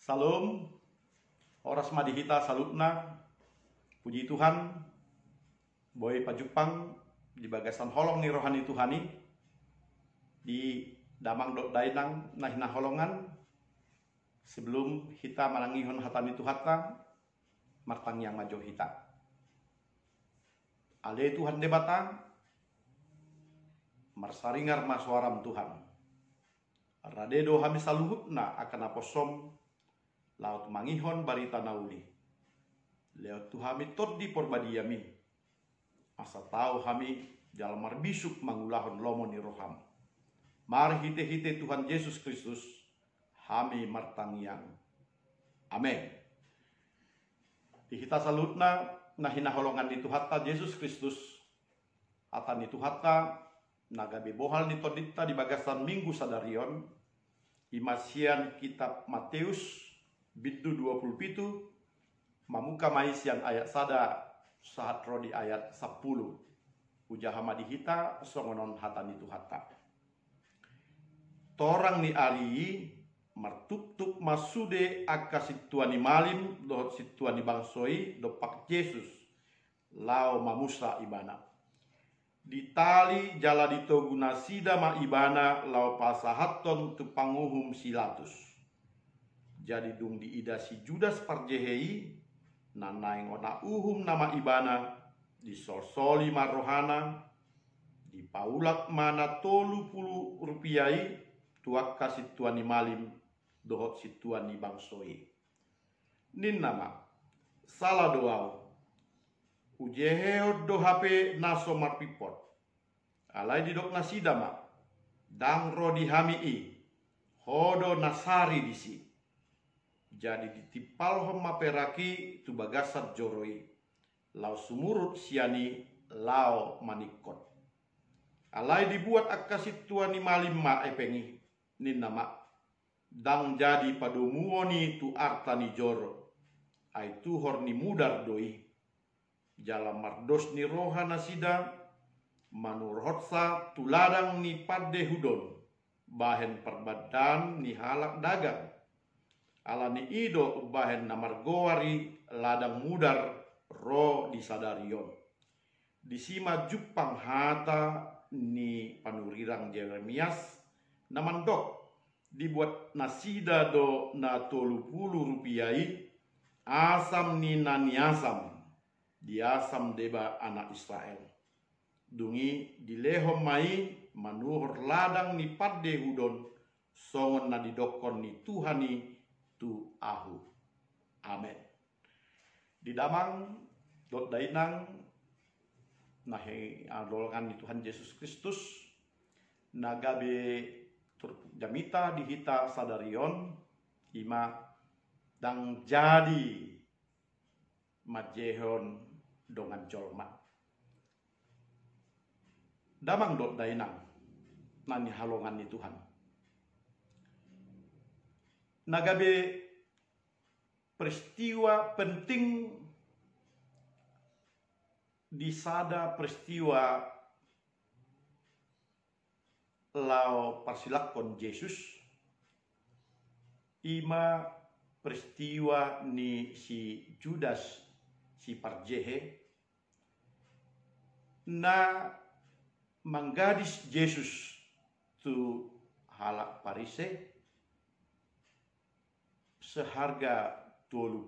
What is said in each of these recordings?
Salam, oras madihita salutna, puji Tuhan, boy pajupang di bagasan holong ni rohani Tuhani, di damang dot dainang nahina holongan, sebelum hita manangihon hatani Tuhata, martang yang majo hita. Ale Tuhan debata, marsaringar maswaram Tuhan. Radedo hami saluhutna akan aposom, laut mangihon barita nauli. Leot tuhami tot di porbadiami. Asa tahu hami jalan marbisuk mangulahon lomo ni roham. Mari hite-hite Tuhan Yesus Kristus, hami martangiang. Amin. Di hita salutna nahina holongan di Tuhata Yesus Kristus. Atan di Tuhata nagabe bohal ni todita di bagasan minggu sadarion. Imasian kitab Matius bidu 27 mamuka maisian ayat sada saat rodi ayat 10 ujaha madihita songonon hatani Tuhata. Torang ni ari martuk-tuk masude aka situani malim dohot situani bangsoi dopak Yesus lao mamusa ibana. Ditali jala ditoguna sida ma ibana lau pasahaton tu panguhum silatus. Jadi dung diida si Judas parjehei nanaing ona uhum nama ibana disorsoli marohana di paulak mana 30 rupiai tuak kasih tuani malim dohot si tuani bangsoi. Nin nama salah doau ujeheo do hape naso marpipot. Alai di dok nasidama. Dang rodi hamii. Hodo nasari disi. Jadi ditipal homa peraki tu bagasat joroi. Lau sumurut siani lau manikot. Alai dibuat akasit tuani malim ma epengi. Nin nama. Dang jadi padumuoni tu artani joro. Aitu horni mudar doi. Jalan mardos ni roha nasida manurhotsa tuladang ni padde hudon bahen perbadan ni halak dagang ala ni ido bahen namargoari ladang mudar ro disadarion disima jupang hata ni panurirang Jeremias namandok dibuat nasida do na 30 rupiai asam ni nani asam diasam deba anak Israel. Dungi dilehom mai manuhur ladang ni padde hudon songon na didokon ni Tuhani tu ahu. Amin. Di damang dot dainang nahe adolkan ni Tuhan Yesus Kristus nagabe jamita dihita sadarion ima dang jadi majehon dongan colma. Damang dot dainang nani halongan ni Tuhan. Nagabe peristiwa penting disada peristiwa lau parsilakon Yesus ima peristiwa ni si Judas si parjehe na manggadis Yesus tu halak parise seharga 20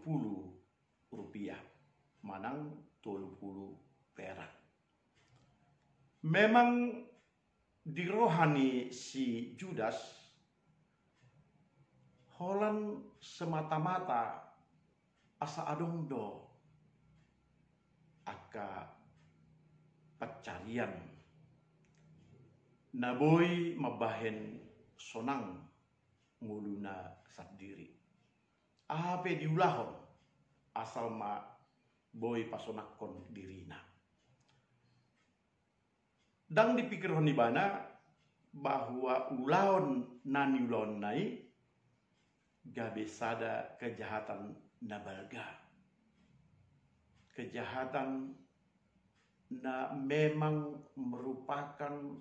rupiah manang 20 perak. Memang di rohani si Judas holan semata-mata asa adong do aka pacarian naboy mabahen sonang nguluna sadiri ape diulahon asal ma boy pasonakon dirina dang dipikir honibana bahwa ulahon nani ulahon nai gabe sada kejahatan nabalga kejahatan na memang merupakan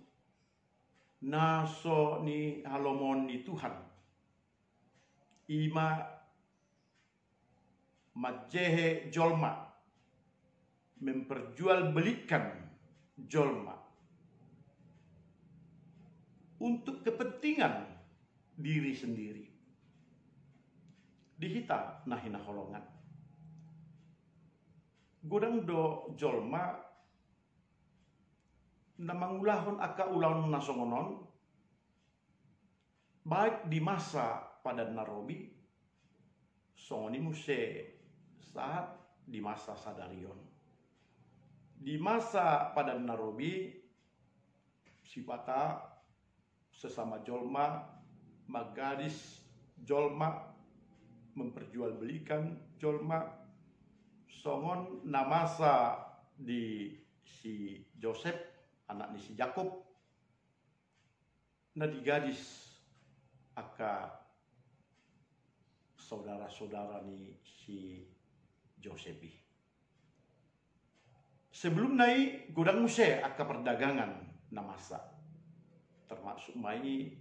naso ni halomon ni Tuhan ima majehe jolma, memperjualbelikan jolma untuk kepentingan diri sendiri. Dihita nahina holongan. Godang do jolma namangulahon aka ulahon nasongonon, baik di masa pada narobi, songoni muse saat di masa sadarion. Di masa pada narobi, sipata sesama jolma, magadis jolma, memperjualbelikan jolma, songon namasa di si Joseph, anak ni si Jakob, na di gadis aka saudara-saudara ni si Josepi. Sebelum naik godang muse aka perdagangan namasa, termasuk mai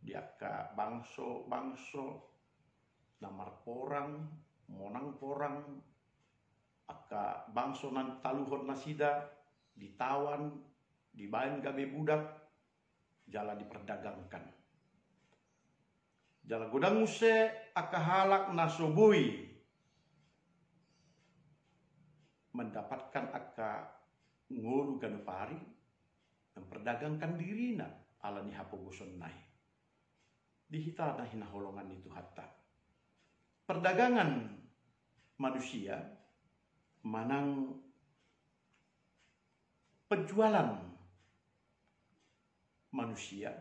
di aka bangso namar porang, monang porang, aka bangso nan taluhon nasida, ditawan, dibain gabe budak, jala diperdagangkan. Jala godang muse aka halak nasobui, mendapatkan aka ngolu ganupari, memperdagangkan dirina ala ni hapogoson nai. Dihita na hinaholongan itu hatta. Perdagangan manusia manang penjualan manusia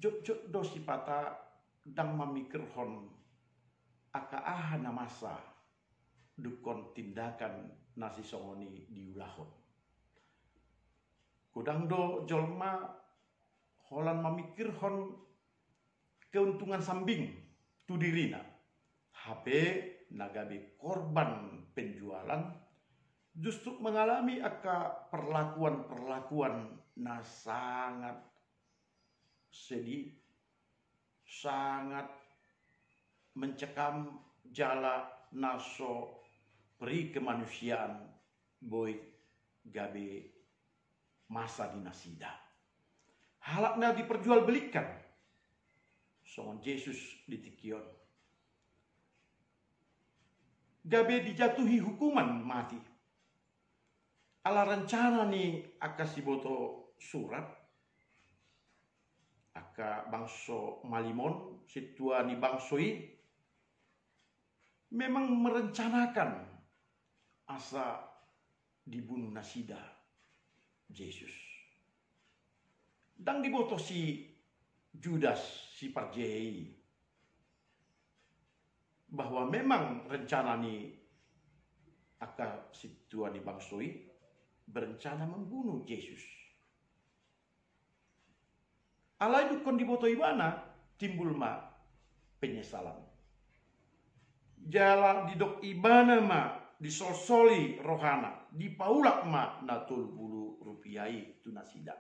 jok dosi pata dang mamikirhon aka ahana masa dukon tindakan nasi songoni diulahon. Kudang do jolma holan mamikirhon keuntungan sambing tu dirina. HP nagabe korban penjualan justru mengalami aka perlakuan na sangat sedih, sangat mencekam jala naso peri kemanusiaan boy gabe masa dinasida. Halaknya diperjualbelikan. Songon Yesus ditikion. Gabe dijatuhi hukuman mati. Ala rencana ni aka siboto surat. Aka bangso Malimon, situa ni bangsoi. Memang merencanakan asa dibunuh nasida Yesus. Dan diboto si Judas si Parjei bahwa memang rencana ni aka situa ni bangsoi berencana membunuh Yesus. Alai dukon diboto ibana timbul ma penyesalan. Jala didok ibana ma disosoli rohana, dipaulak ma natul bulu rupiai tu nasida.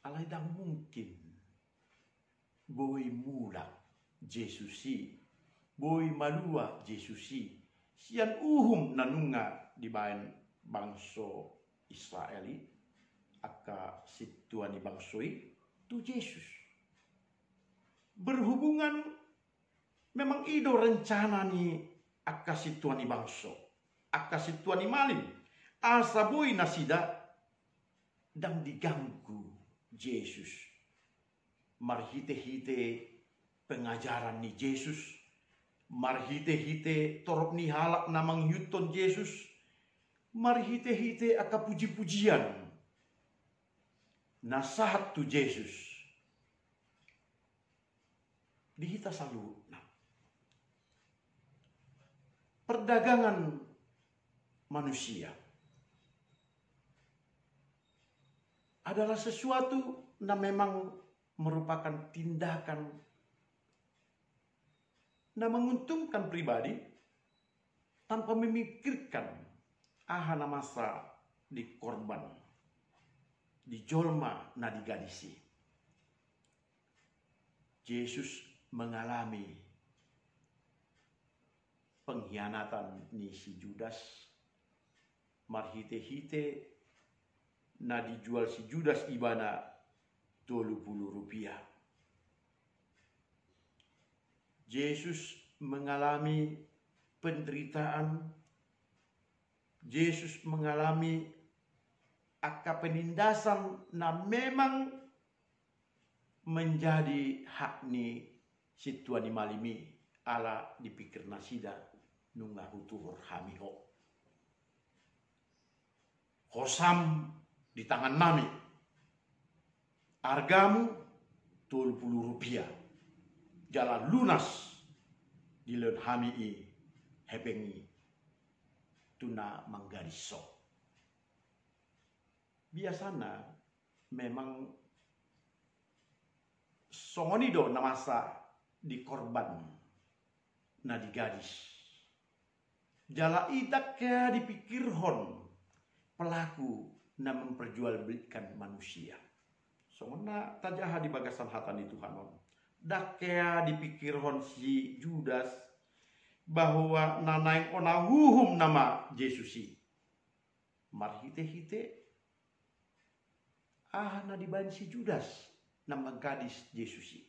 Alai dang mungkin boy mulak Jesusi, boy malua Jesusi, sian uhum nanunga dibain bangso Israeli, aka situani bangsoi tu Yesus. Berhubungan memang ido rencana ni aka situani bangso, aka situani malim, asa boy nasida dan diganggu Yesus. Marhite-hite pengajaran ni Yesus, marhite-hite torop ni halak namang yuton Yesus, marhite-hite aka puji-pujian nasihat tu Yesus. Dihita selalu perdagangan manusia adalah sesuatu yang memang merupakan tindakan yang menguntungkan pribadi tanpa memikirkan ahana masa di korban, di jolma na digadisi. Yesus mengalami pengkhianatan ni si Judas marhite-hite na dijual si Judas ibana 30 rupiah. Yesus mengalami penderitaan, Yesus mengalami penindasan na memang menjadi hak ni si Tuhan malimi ala dipikir nasida nunga hutuhor hamiho. Hosam di tangan nami. Hargamu 30 rupiah. Jalan lunas di leun hami hepengi tuna manggariso. Biasana memang songonido namasa di korban na di gadis. Jala idak kaya dipikir hon pelaku na memperjualbelikan manusia. Songona tajaha di bagasan hatani Tuhan on. Dak kaya dipikir hon si Judas bahwa nanaing ona huhum nama Yesusi. Marhite-hite na dibain si Judas nama gadis Yesusi.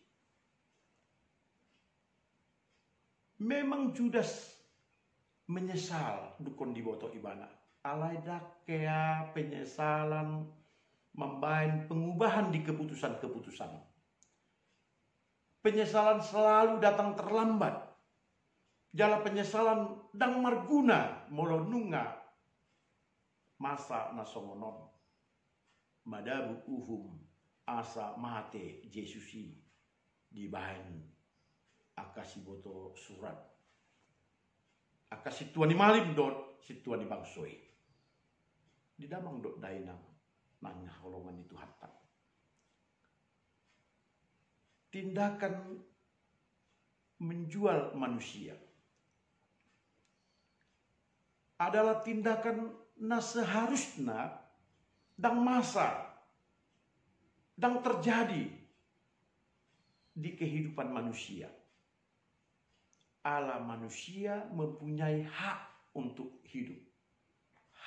Memang Judas menyesal dukun diboto ibana. Alai dak kaya penyesalan membain pengubahan di keputusan-keputusan. Penyesalan selalu datang terlambat. Jala penyesalan dang marguna molonunga masa nasongonon. Madabu uhum asa mate Yesusi dibahin akasiboto surat. Akasi tuan malim dot si tuan bangsoi. Di damang dot dainang nanya holongan itu hatta. Tindakan menjual manusia adalah tindakan na seharusnya dan masa dan terjadi di kehidupan manusia. Allah manusia mempunyai hak untuk hidup,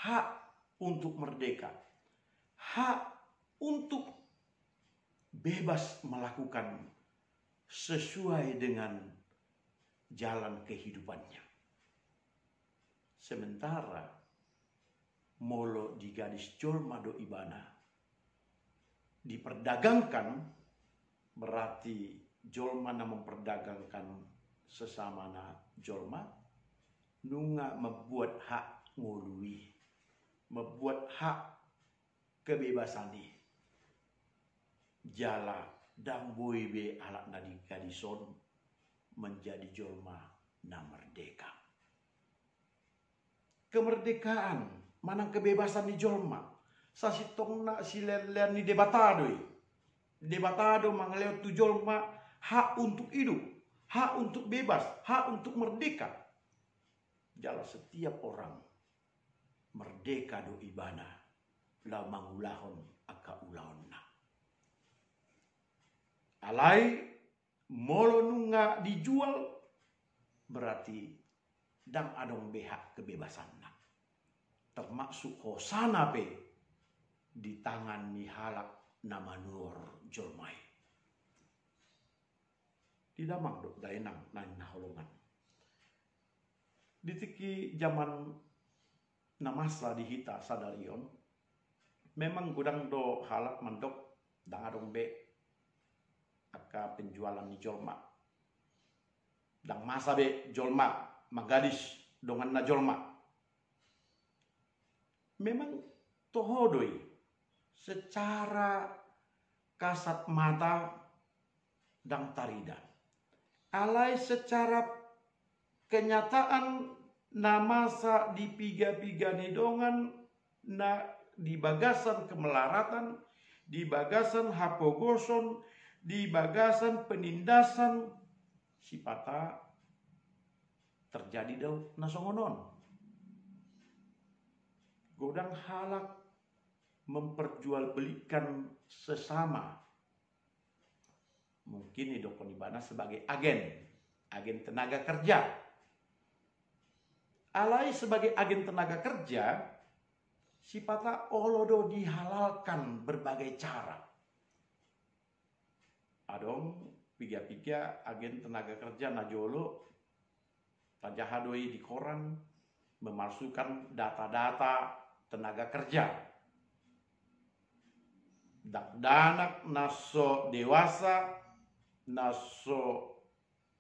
hak untuk merdeka, hak untuk bebas melakukan sesuai dengan jalan kehidupannya. Sementara molo di gadis jolma do ibana diperdagangkan, berarti jolma na memperdagangkan sesama na jolma nunga membuat hak ngului, membuat hak kebebasan ni jala dang boy be alak nadi gadison menjadi jolma na merdeka. Kemerdekaan manang kebebasan di jolma sasitong na silen-len ni debatado. Debatado mangaleo tu jolma hak untuk hidup, hak untuk bebas, hak untuk merdeka. Jala setiap orang merdeka do ibana la mangulahon aka ulahonna. Alai molo nunga dijual berarti dang adong behak kebebasan. Termasuk hosana pe di tangan ni halak nama nur jolmai. Tidak mangdok daenang nanya holongan. Ditiki zaman namasa dihita sadarion. Memang gudang do halak mandok dang adong be aka penjualan ni jolma. Dang masa be jolma magadis dongan na jolma. Memang tohodoi secara kasat mata dan tarida. Alai secara kenyataan namasa di piga-piga nidongan na di bagasan kemelaratan, di bagasan hapogoson, di bagasan penindasan sipata terjadi daun nasongonon. Godang halak memperjualbelikan sesama. Mungkin hidupkan ibana sebagai agen tenaga kerja. Alai sebagai agen tenaga kerja, sipata olodo dihalalkan berbagai cara. Adong piga-piga agen tenaga kerja najolo tajahadoi di koran memalsukan data-data tenaga kerja. Dak-danak naso dewasa, naso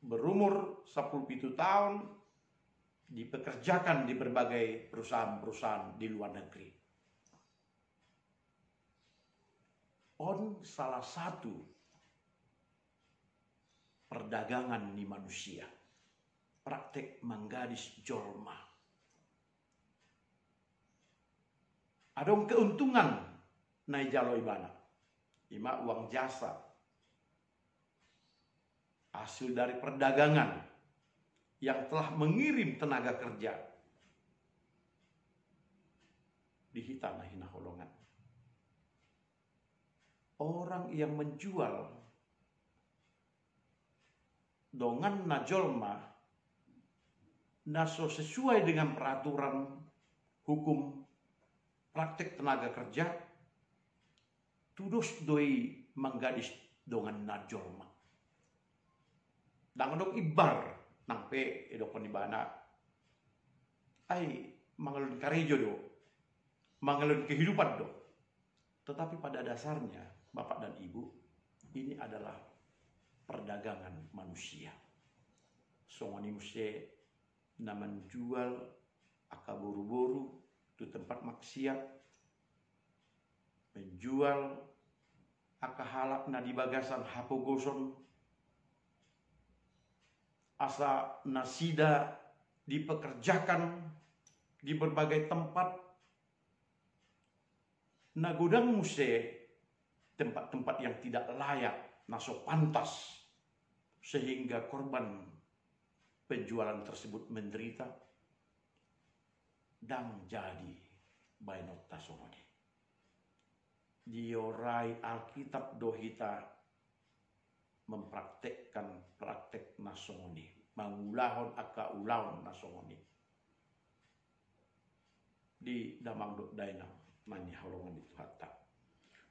berumur 17 tahun dipekerjakan di berbagai perusahaan-perusahaan di luar negeri. On salah satu perdagangan di manusia, praktek menggadis jolma. Adong keuntungan nai jalo ibana, ima uang jasa, hasil dari perdagangan yang telah mengirim tenaga kerja di hitana hina holongan. Orang yang menjual dongan najolma naso sesuai dengan peraturan hukum praktek tenaga kerja, tudos doi menggadis dongan najolma. Dangadong ibar nang pe edokon ibana ai mangalun karejo do, mangalun kehidupan do. Tetapi pada dasarnya Bapak dan Ibu, ini adalah perdagangan manusia. Songoni muse na menjual aka boru-boru itu tempat maksiat, menjual aka halap na di bagasan hapogoson, asa nasida dipekerjakan di berbagai tempat, na godang muse tempat-tempat yang tidak layak, naso pantas, sehingga korban penjualan tersebut menderita dan jadi bainot tasongoni. Diorai Alkitab dohita mempraktekkan praktek nasongoni, mangulahon aka ulahon nasongoni. Di damang dok dainang nani holongan itu hatta.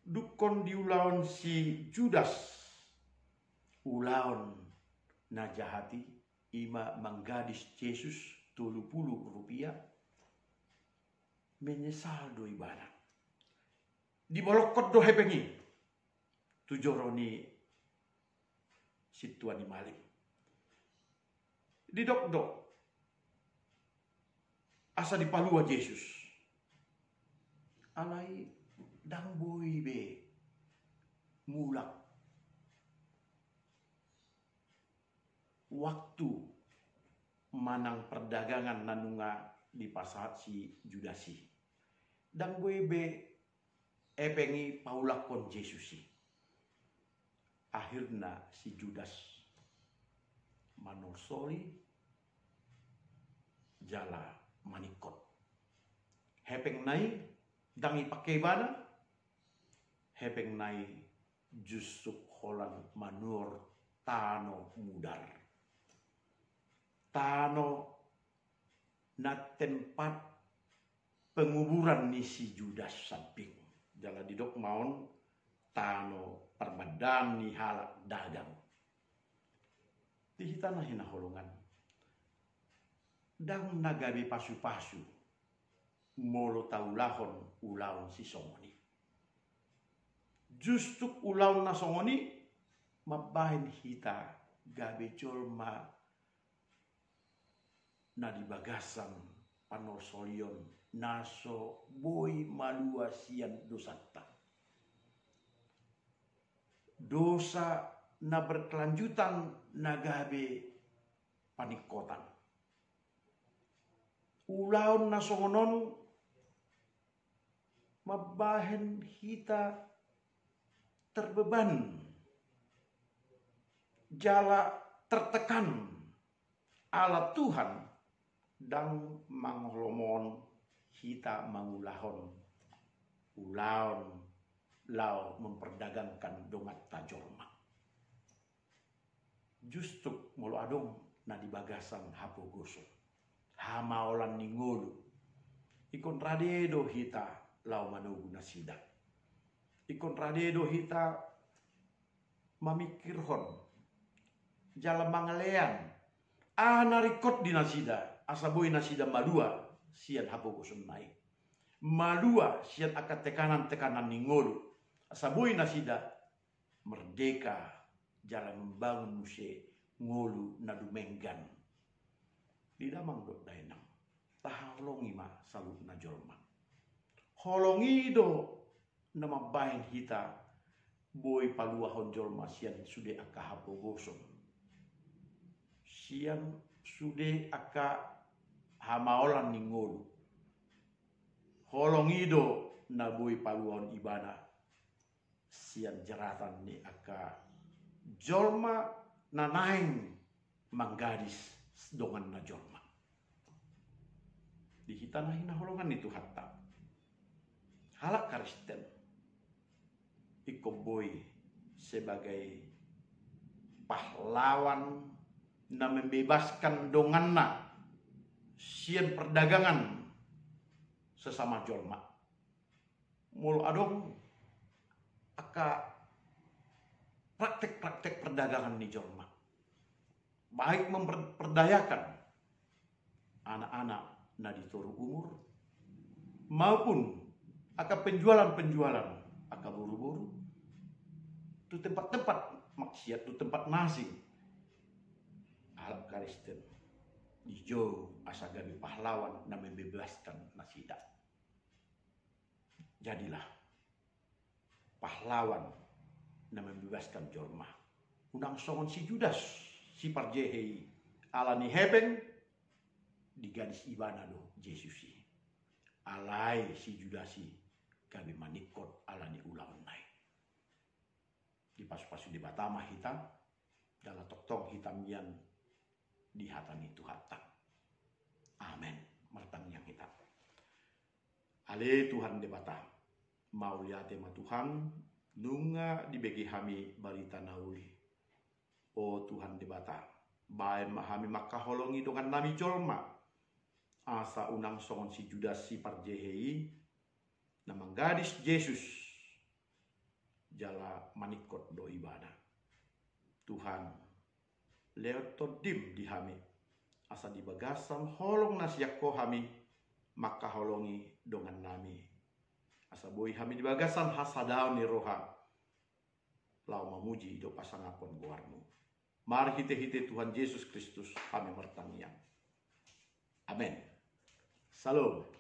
Dukon diulaon si Judas, ulaon najahati ima menggadis Yesus 30 rupiah, menyesal do ibarat. Dibolokot do hepengi, tujoroni situani malik. Didok-dok, asa dipalua Yesus. Alai dang boy be mulak waktu manang perdagangan nanunga di pasar si Judasi. Dang boy be epengi paulakon Yesusi. Akhirna si Judas manosori jala manikot. Hepeng nai dangi pakai bana. Hepeng nai jusuk holan manur tano mudar. Tano na tempat penguburan ni si Judas samping. Jala didok maun tano perbadan ni halak dagang. Dihitana hina holongan. Dang nagabi pasu-pasu. Molo taulahon ulaon si songoni. Justuk ulaon na songoni mabahin hita gabe jolma na dibagasan panorsolion naso boy malua sian dosata. Dosa na berkelanjutan nagabe panikotan. Ulaon na songonon mabahen hita terbeban, jala tertekan ala Tuhan dan mangolomon hita mangulahon ulaon lau memperdagangkan dongat tajorma. Justru mulu adong na di bagasan hapogoso. hamaolan ni ngolu. Ikon radedo hita lau manugu nasida. Ikon radedo hita mamikirhon jalan mangalean narikot di nasida asaboi nasida malua sian hapogo sunnai malua sian akat tekanan ni ngolu asaboi nasida merdeka jalan membangun muse ngolu nadumenggan di damang dot daenang tahalongi ma salut na jolma holongi do nama bain hita boy palua honjol masian sude aka hapo gosong sian sude aka hamaolan ni ngolu holongido na boy paluan ibana sian jeratan ni aka jolma nanaing manggadis dongan na jolma di hitana hina holongan itu hatta halak Kristen ikoboy sebagai pahlawan na membebaskan donganna sian perdagangan sesama jolma mul adong aka praktek-praktek perdagangan ni jolma baik memperdayakan anak-anak na ditoru umur maupun aka penjualan-penjualan aka buru-buru tu tempat-tempat maksiat tu tempat nasi alat Kristen ijo asa gabi pahlawan na membebaskan nasida jadilah pahlawan na membebaskan jolma unang songon si Judas si parjehei alani hebeng di gadis ibana do Yesusi alai si Judasi gabi manikot alani ulawan nai di pasu-pasu di batama hitam dalam tok-tok hitam yang di hatan itu hatam amin mertang yang hitam ale Tuhan de bata mau lihat tema Tuhan nunga dibagi kami balita nauli oh Tuhan de bata bae mahami makaholongi dengan nami jolma asa unang songon si Judas si parjehei namang gadis Yesus jala manikot do ibadah Tuhan lewat todim di hami asa di bagasan holong nasiakko hami maka holongi dengan nami asa boy hami di bagasan hasadaw ni roha lau mamuji do pasangapon guarmu mari hite-hite Tuhan Yesus Kristus kami mertangiang amin. Salam.